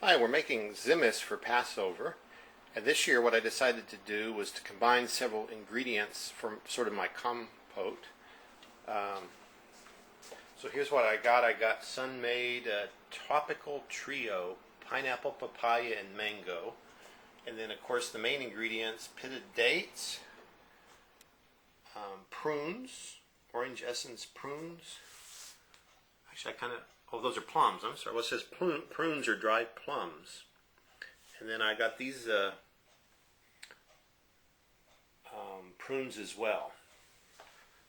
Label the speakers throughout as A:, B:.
A: Hi, we're making tzimmes for Passover, and this year what I decided to do was to combine several ingredients from sort of my compote. So here's what I got. I got sun-made tropical trio, pineapple, papaya, and mango. And then of course the main ingredients, pitted dates, prunes, orange essence prunes. Actually oh, those are plums. I'm sorry. Well, it says prunes are dried plums. And then I got these prunes as well.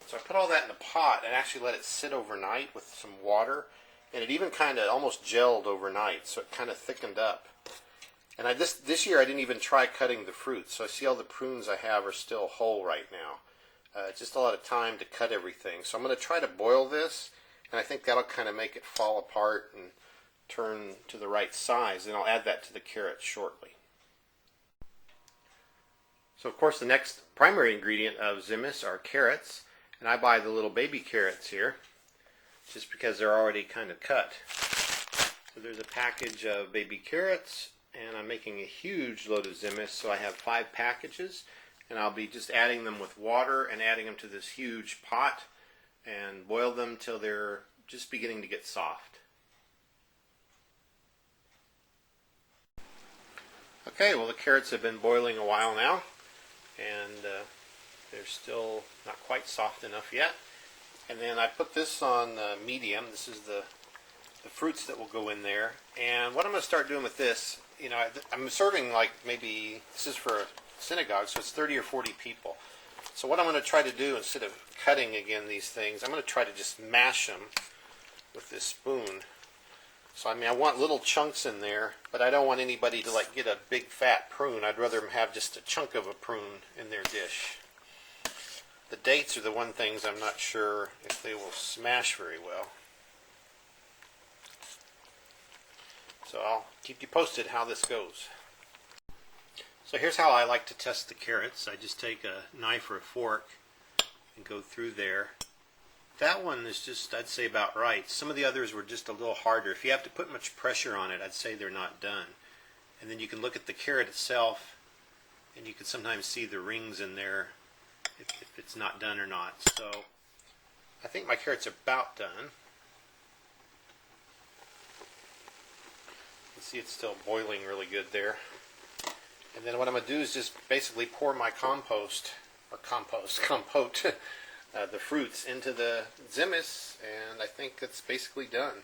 A: So I put all that in a pot and actually let it sit overnight with some water. And it even kind of almost gelled overnight, so it kind of thickened up. And this year I didn't even try cutting the fruit. So I see all the prunes I have are still whole right now. Just a lot of time to cut everything. So I'm going to try to boil this. And I think that'll kind of make it fall apart and turn to the right size. And I'll add that to the carrots shortly. So of course the next primary ingredient of tzimmes are carrots. And I buy the little baby carrots here, just because they're already kind of cut. So there's a package of baby carrots, and I'm making a huge load of tzimmes, so I have 5 packages. And I'll be just adding them with water and adding them to this huge pot and boil them till they're just beginning to get soft. Okay, well the carrots have been boiling a while now, and they're still not quite soft enough yet. And then I put this on medium. This is the fruits that will go in there. And what I'm going to start doing with this, I'm serving like maybe, this is for a synagogue, so it's 30 or 40 people. So what I'm going to try to do, instead of cutting again these things, I'm going to try to just mash them with this spoon. So I want little chunks in there, but I don't want anybody to like get a big fat prune. I'd rather them have just a chunk of a prune in their dish. The dates are the one things I'm not sure if they will smash very well. So I'll keep you posted how this goes. So here's how I like to test the carrots. I just take a knife or a fork and go through there. That one is just, I'd say, about right. Some of the others were just a little harder. If you have to put much pressure on it, I'd say they're not done. And then you can look at the carrot itself, and you can sometimes see the rings in there if it's not done or not. So I think my carrots are about done. You can see it's still boiling really good there. And then what I'm going to do is just basically pour my compote, the fruits into the tzimmes, and I think it's basically done.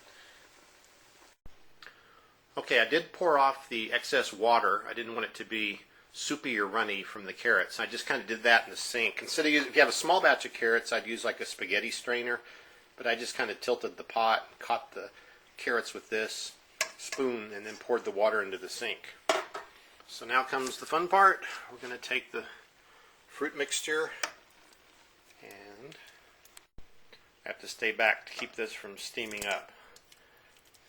A: Okay, I did pour off the excess water. I didn't want it to be soupy or runny from the carrots. I just kind of did that in the sink. Instead of if you have a small batch of carrots, I'd use like a spaghetti strainer, but I just kind of tilted the pot, caught the carrots with this spoon, and then poured the water into the sink. So now comes the fun part. We're going to take the fruit mixture, and I have to stay back to keep this from steaming up.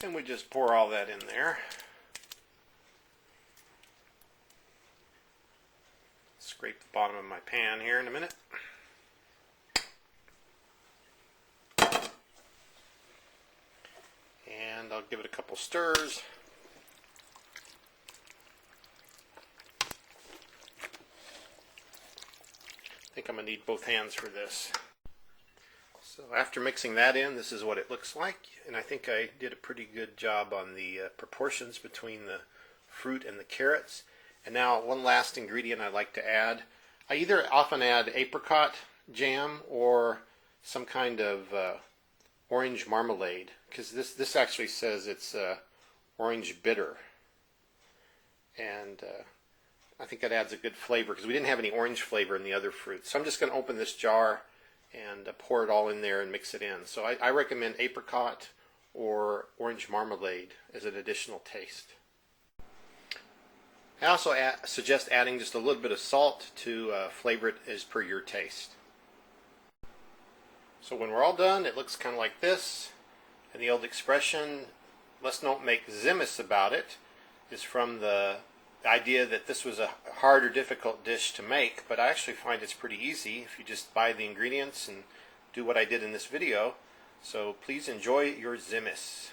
A: And we just pour all that in there. Scrape the bottom of my pan here in a minute. And I'll give it a couple stirs. I think I'm going to need both hands for this. So after mixing that in, this is what it looks like. And I think I did a pretty good job on the proportions between the fruit and the carrots. And now one last ingredient I like to add. I either often add apricot jam or some kind of orange marmalade, because this actually says it's orange bitter. And I think that adds a good flavor, because we didn't have any orange flavor in the other fruits. So I'm just going to open this jar and pour it all in there and mix it in. So I recommend apricot or orange marmalade as an additional taste. I also suggest adding just a little bit of salt to flavor it as per your taste. So when we're all done, it looks kind of like this. And the old expression, let's not make tzimmes about it, is from the idea that this was a hard or difficult dish to make, but I actually find it's pretty easy if you just buy the ingredients and do what I did in this video. So please enjoy your tzimmes.